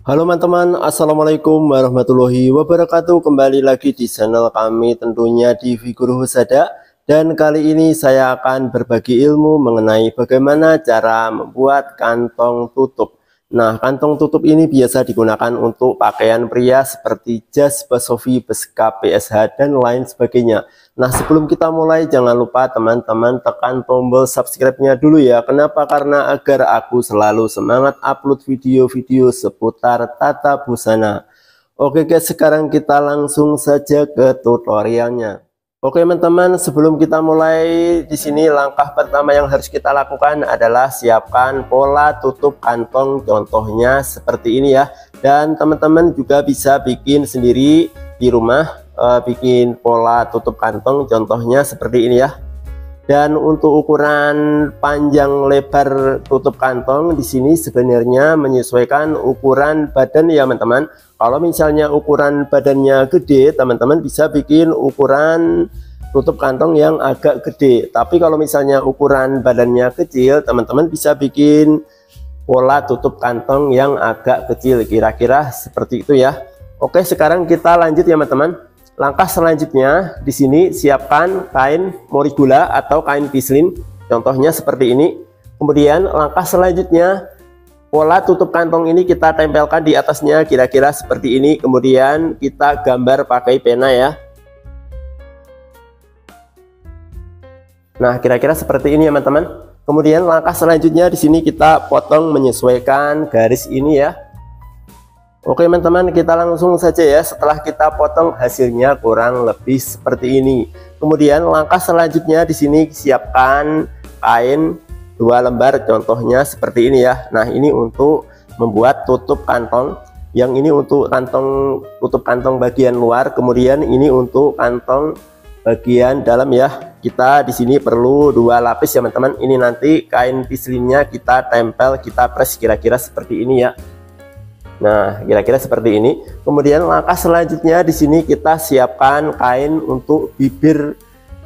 Halo teman-teman, Assalamualaikum warahmatullahi wabarakatuh. Kembali lagi di channel kami tentunya di Figur Husada. Dan kali ini saya akan berbagi ilmu mengenai bagaimana cara membuat kantong tutup. Nah, kantong tutup ini biasa digunakan untuk pakaian pria seperti jas, basofi, beskap, PSH, dan lain sebagainya. Nah, sebelum kita mulai, jangan lupa teman-teman tekan tombol subscribe-nya dulu ya. Kenapa? Karena agar aku selalu semangat upload video-video seputar tata busana. Oke guys, sekarang kita langsung saja ke tutorialnya. Oke teman-teman, sebelum kita mulai di sini langkah pertama yang harus kita lakukan adalah siapkan pola tutup kantong, contohnya seperti ini ya. Dan teman-teman juga bisa bikin sendiri di rumah, bikin pola tutup kantong, contohnya seperti ini ya. Dan untuk ukuran panjang lebar tutup kantong di sini sebenarnya menyesuaikan ukuran badan ya teman-teman. Kalau misalnya ukuran badannya gede, teman-teman bisa bikin ukuran tutup kantong yang agak gede. Tapi kalau misalnya ukuran badannya kecil, teman-teman bisa bikin pola tutup kantong yang agak kecil, kira-kira seperti itu ya. Oke, sekarang kita lanjut ya teman-teman. Langkah selanjutnya di sini siapkan kain morigula atau kain pislin, contohnya seperti ini. Kemudian langkah selanjutnya pola tutup kantong ini kita tempelkan di atasnya kira-kira seperti ini. Kemudian kita gambar pakai pena ya. Nah, kira-kira seperti ini ya teman-teman. Kemudian langkah selanjutnya di sini kita potong menyesuaikan garis ini ya. Oke teman-teman, kita langsung saja ya. Setelah kita potong hasilnya kurang lebih seperti ini. Kemudian langkah selanjutnya di sini siapkan kain 2 lembar, contohnya seperti ini ya. Nah, ini untuk membuat tutup kantong. Yang ini untuk kantong tutup kantong bagian luar, kemudian ini untuk kantong bagian dalam ya. Kita di sini perlu 2 lapis ya teman-teman. Ini nanti kain pislinnya kita tempel, kita press kira-kira seperti ini ya. Nah, kira-kira seperti ini. Kemudian langkah selanjutnya di sini kita siapkan kain untuk bibir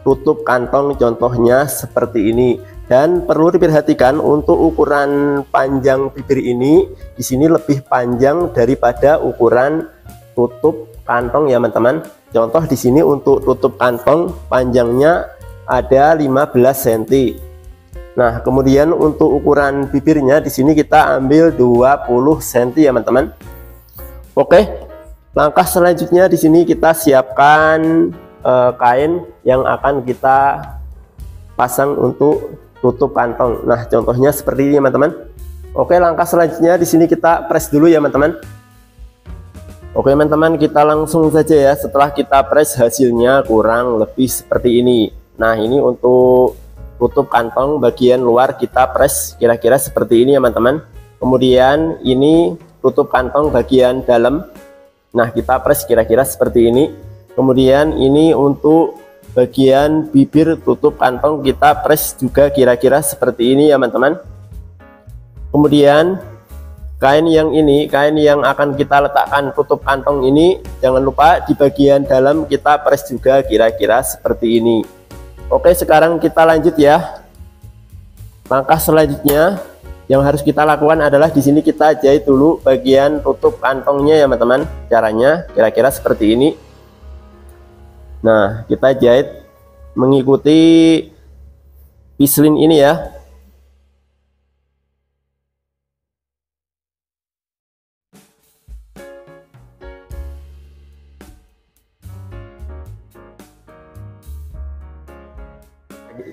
tutup kantong, contohnya seperti ini. Dan perlu diperhatikan untuk ukuran panjang bibir ini di sini lebih panjang daripada ukuran tutup kantong ya teman-teman. Contoh di sini untuk tutup kantong panjangnya ada 15 cm. Nah, kemudian untuk ukuran bibirnya di sini kita ambil 20 cm ya teman-teman. Oke, langkah selanjutnya di sini kita siapkan kain yang akan kita pasang untuk tutup kantong. Nah, contohnya seperti ini teman-teman. Oke, langkah selanjutnya di sini kita press dulu ya teman-teman. Oke teman-teman, kita langsung saja ya. Setelah kita press hasilnya kurang lebih seperti ini. Nah, ini untuk tutup kantong bagian luar kita press kira-kira seperti ini ya teman-teman. Kemudian ini tutup kantong bagian dalam. Nah, kita press kira-kira seperti ini. Kemudian ini untuk bagian bibir tutup kantong kita press juga kira-kira seperti ini ya teman-teman. Kemudian kain yang ini, kain yang akan kita letakkan tutup kantong ini, jangan lupa di bagian dalam kita press juga kira-kira seperti ini. Oke, sekarang kita lanjut ya. Langkah selanjutnya yang harus kita lakukan adalah di sini kita jahit dulu bagian tutup kantongnya ya teman-teman. Caranya kira-kira seperti ini. Nah, kita jahit mengikuti pislin ini ya.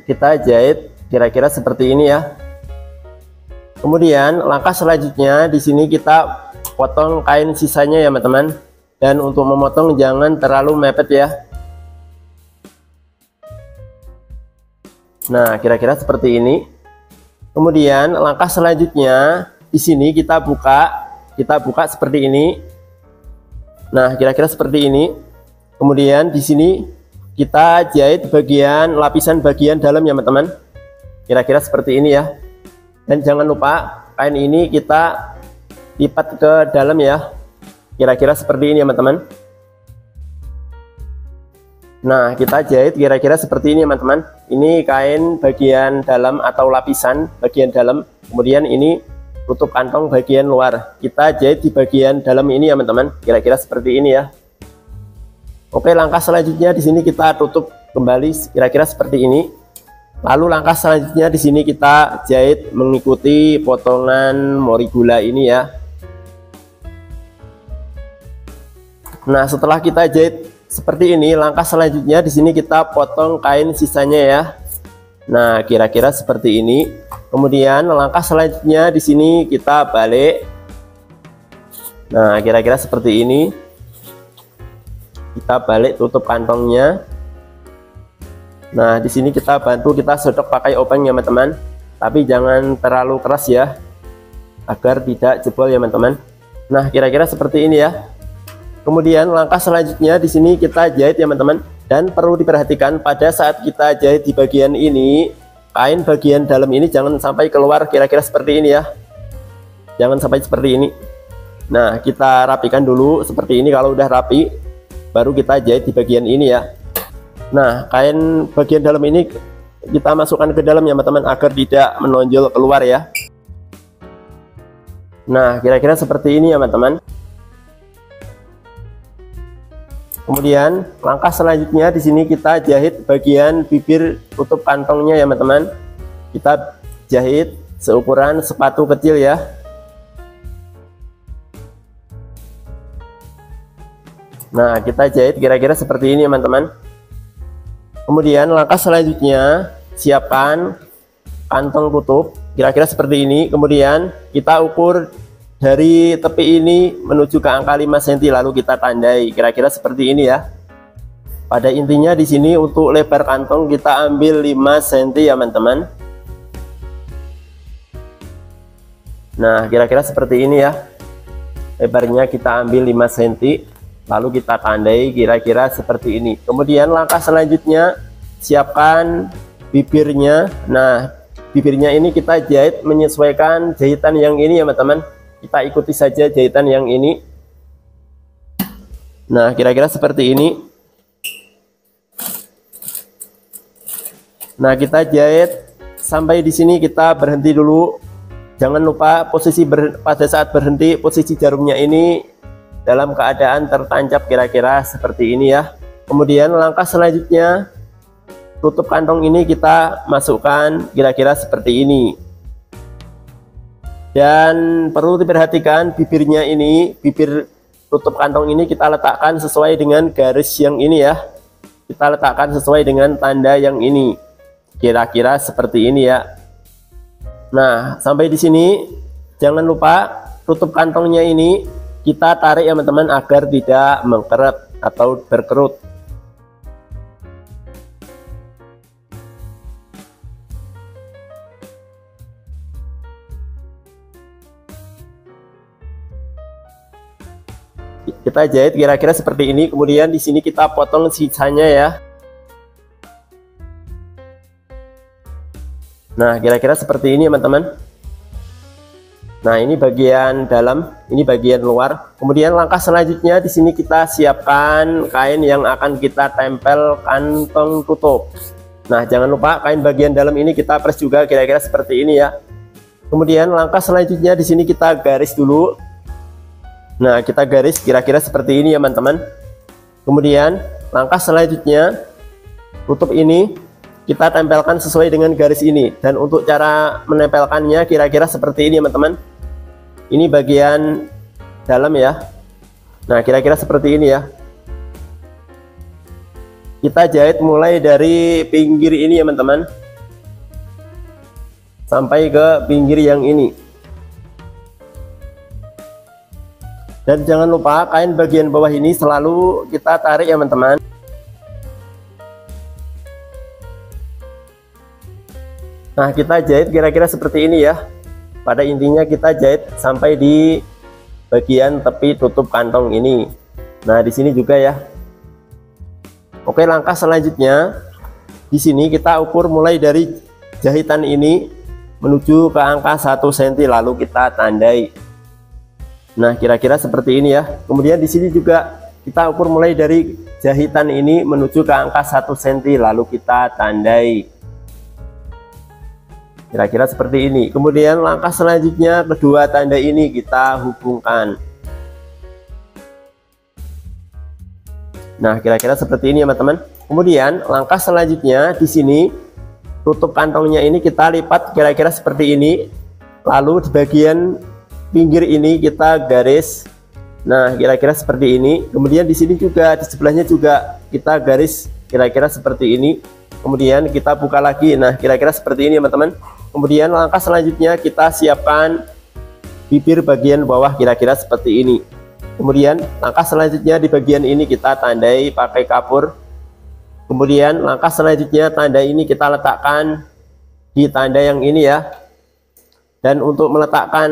Kita jahit kira-kira seperti ini ya. Kemudian langkah selanjutnya di sini kita potong kain sisanya ya teman-teman. Dan untuk memotong jangan terlalu mepet ya. Nah, kira-kira seperti ini. Kemudian langkah selanjutnya di sini kita buka seperti ini. Nah, kira-kira seperti ini. Kemudian di sini kita jahit bagian lapisan bagian dalam ya teman-teman. Kira-kira seperti ini ya. Dan jangan lupa kain ini kita lipat ke dalam ya. Kira-kira seperti ini ya teman-teman. Nah, kita jahit kira-kira seperti ini ya teman-teman. Ini kain bagian dalam atau lapisan bagian dalam. Kemudian ini tutup kantong bagian luar. Kita jahit di bagian dalam ini ya teman-teman, kira-kira seperti ini ya. Oke, langkah selanjutnya di sini kita tutup kembali kira-kira seperti ini. Lalu langkah selanjutnya di sini kita jahit mengikuti potongan morigula ini ya. Nah, setelah kita jahit seperti ini, langkah selanjutnya di sini kita potong kain sisanya ya. Nah, kira-kira seperti ini. Kemudian langkah selanjutnya di sini kita balik. Nah, kira-kira seperti ini. Kita balik tutup kantongnya. Nah, di sini kita bantu kita sodok pakai obeng ya teman-teman. Tapi jangan terlalu keras ya, agar tidak jebol ya teman-teman. Nah, kira-kira seperti ini ya. Kemudian langkah selanjutnya di sini kita jahit ya teman-teman. Dan perlu diperhatikan pada saat kita jahit di bagian ini, kain bagian dalam ini jangan sampai keluar, kira-kira seperti ini ya. Jangan sampai seperti ini. Nah, kita rapikan dulu seperti ini. Kalau udah rapi, baru kita jahit di bagian ini ya. Nah, kain bagian dalam ini kita masukkan ke dalam ya teman-teman, agar tidak menonjol keluar ya. Nah, kira-kira seperti ini ya teman-teman. Kemudian langkah selanjutnya di sini kita jahit bagian bibir tutup kantongnya ya teman-teman. Kita jahit seukuran sepatu kecil ya. Nah, kita jahit kira-kira seperti ini teman-teman. Kemudian langkah selanjutnya siapkan kantong tutup kira-kira seperti ini. Kemudian kita ukur dari tepi ini menuju ke angka 5 cm, lalu kita tandai kira-kira seperti ini ya. Pada intinya di sini untuk lebar kantong kita ambil 5 cm ya teman-teman. Nah, kira-kira seperti ini ya. Lebarnya kita ambil 5 cm, lalu kita tandai kira-kira seperti ini. Kemudian langkah selanjutnya siapkan bibirnya. Nah, bibirnya ini kita jahit menyesuaikan jahitan yang ini ya teman-teman. Kita ikuti saja jahitan yang ini. Nah, kira-kira seperti ini. Nah, kita jahit sampai di sini, kita berhenti dulu. Jangan lupa posisi pada saat berhenti, posisi jarumnya ini dalam keadaan tertancap kira-kira seperti ini ya. Kemudian langkah selanjutnya tutup kantong ini kita masukkan kira-kira seperti ini. Dan perlu diperhatikan bibirnya ini, bibir tutup kantong ini kita letakkan sesuai dengan garis yang ini ya. Kita letakkan sesuai dengan tanda yang ini. Kira-kira seperti ini ya. Nah, sampai di sini jangan lupa tutup kantongnya ini kita tarik ya teman-teman, agar tidak mengkeret atau berkerut. Kita jahit kira-kira seperti ini. Kemudian di sini kita potong sisanya ya. Nah, kira-kira seperti ini teman-teman. Nah, ini bagian dalam, ini bagian luar. Kemudian langkah selanjutnya di sini kita siapkan kain yang akan kita tempel kantong tutup. Nah, jangan lupa kain bagian dalam ini kita press juga kira-kira seperti ini ya. Kemudian langkah selanjutnya di sini kita garis dulu. Nah, kita garis kira-kira seperti ini ya teman-teman. Kemudian langkah selanjutnya tutup ini kita tempelkan sesuai dengan garis ini. Dan untuk cara menempelkannya kira-kira seperti ini teman-teman. Ini bagian dalam ya. Nah, kira-kira seperti ini ya. Kita jahit mulai dari pinggir ini ya teman-teman, sampai ke pinggir yang ini. Dan jangan lupa kain bagian bawah ini selalu kita tarik ya teman-teman. Nah, kita jahit kira-kira seperti ini ya. Pada intinya kita jahit sampai di bagian tepi tutup kantong ini. Nah, di sini juga ya. Oke, langkah selanjutnya di sini kita ukur mulai dari jahitan ini menuju ke angka 1 cm, lalu kita tandai. Nah, kira-kira seperti ini ya. Kemudian di sini juga kita ukur mulai dari jahitan ini menuju ke angka 1 cm, lalu kita tandai. kira-kira seperti ini. Kemudian langkah selanjutnya, kedua tanda ini kita hubungkan. Nah, kira-kira seperti ini ya teman-teman. Kemudian langkah selanjutnya di sini tutup kantongnya ini kita lipat kira-kira seperti ini. Lalu di bagian pinggir ini kita garis. Nah, kira-kira seperti ini. Kemudian di sini juga, di sebelahnya juga kita garis kira-kira seperti ini. Kemudian kita buka lagi. Nah, kira-kira seperti ini teman-teman. Kemudian langkah selanjutnya kita siapkan bibir bagian bawah kira-kira seperti ini. Kemudian langkah selanjutnya di bagian ini kita tandai pakai kapur. Kemudian langkah selanjutnya tanda ini kita letakkan di tanda yang ini ya. Dan untuk meletakkan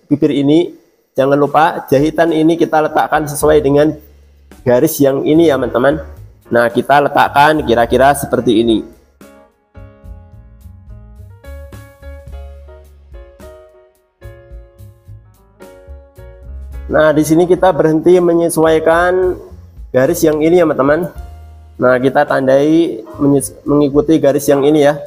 bibir ini, jangan lupa jahitan ini kita letakkan sesuai dengan garis yang ini ya teman-teman. Nah, kita letakkan kira-kira seperti ini. Nah, di sini kita berhenti menyesuaikan garis yang ini ya teman-teman. Nah, kita tandai mengikuti garis yang ini ya.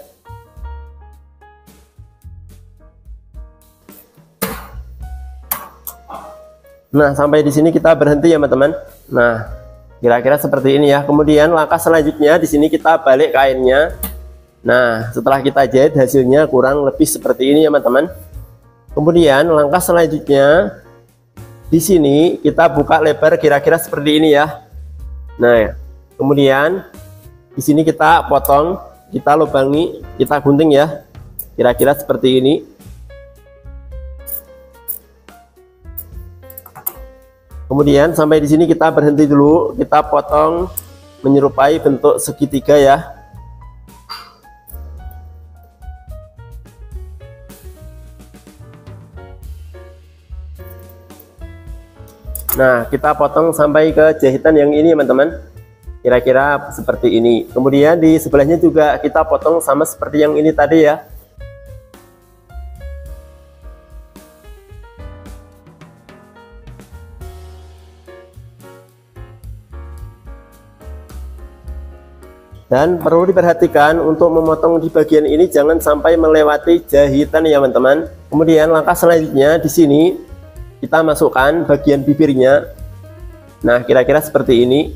Nah, sampai di sini kita berhenti ya teman-teman. Nah, kira-kira seperti ini ya. Kemudian langkah selanjutnya di sini kita balik kainnya. Nah, setelah kita jahit hasilnya kurang lebih seperti ini ya teman-teman. Kemudian langkah selanjutnya di sini kita buka lebar kira-kira seperti ini ya. Nah, kemudian di sini kita potong, kita lubangi, kita gunting ya. Kira-kira seperti ini. Kemudian sampai di sini kita berhenti dulu, kita potong menyerupai bentuk segitiga ya. Nah, kita potong sampai ke jahitan yang ini teman-teman. Kira-kira seperti ini. Kemudian di sebelahnya juga kita potong sama seperti yang ini tadi ya. Dan perlu diperhatikan untuk memotong di bagian ini jangan sampai melewati jahitan ya teman-teman. Kemudian langkah selanjutnya di sini kita masukkan bagian bibirnya. Nah, kira-kira seperti ini.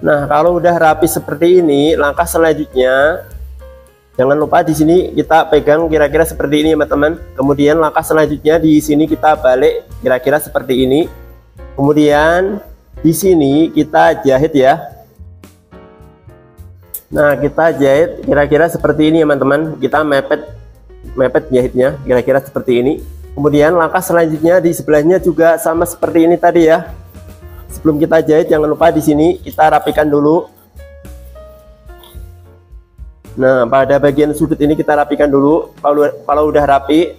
Nah, kalau udah rapi seperti ini, langkah selanjutnya jangan lupa di sini kita pegang kira-kira seperti ini teman-teman. Kemudian langkah selanjutnya di sini kita balik kira-kira seperti ini. Kemudian di sini kita jahit ya. Nah, kita jahit kira-kira seperti ini teman-teman. Kita mepet jahitnya kira-kira seperti ini. Kemudian langkah selanjutnya di sebelahnya juga sama seperti ini tadi ya. Sebelum kita jahit jangan lupa di sini kita rapikan dulu. Nah, pada bagian sudut ini kita rapikan dulu. Kalau udah rapi,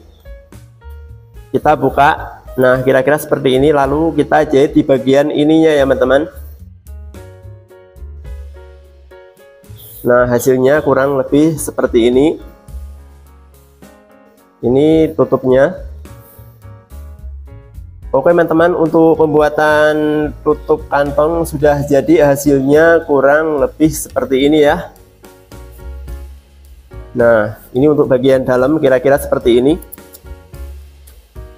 kita buka. Nah, kira-kira seperti ini. Lalu kita jahit di bagian ininya ya teman-teman. Nah, hasilnya kurang lebih seperti ini. Ini tutupnya. Oke teman-teman, untuk pembuatan tutup kantong sudah jadi. Hasilnya kurang lebih seperti ini ya. Nah, ini untuk bagian dalam kira-kira seperti ini.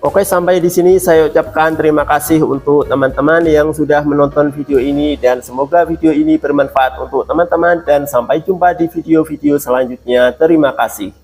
Oke, sampai di sini saya ucapkan terima kasih untuk teman-teman yang sudah menonton video ini, dan semoga video ini bermanfaat untuk teman-teman, dan sampai jumpa di video-video selanjutnya. Terima kasih.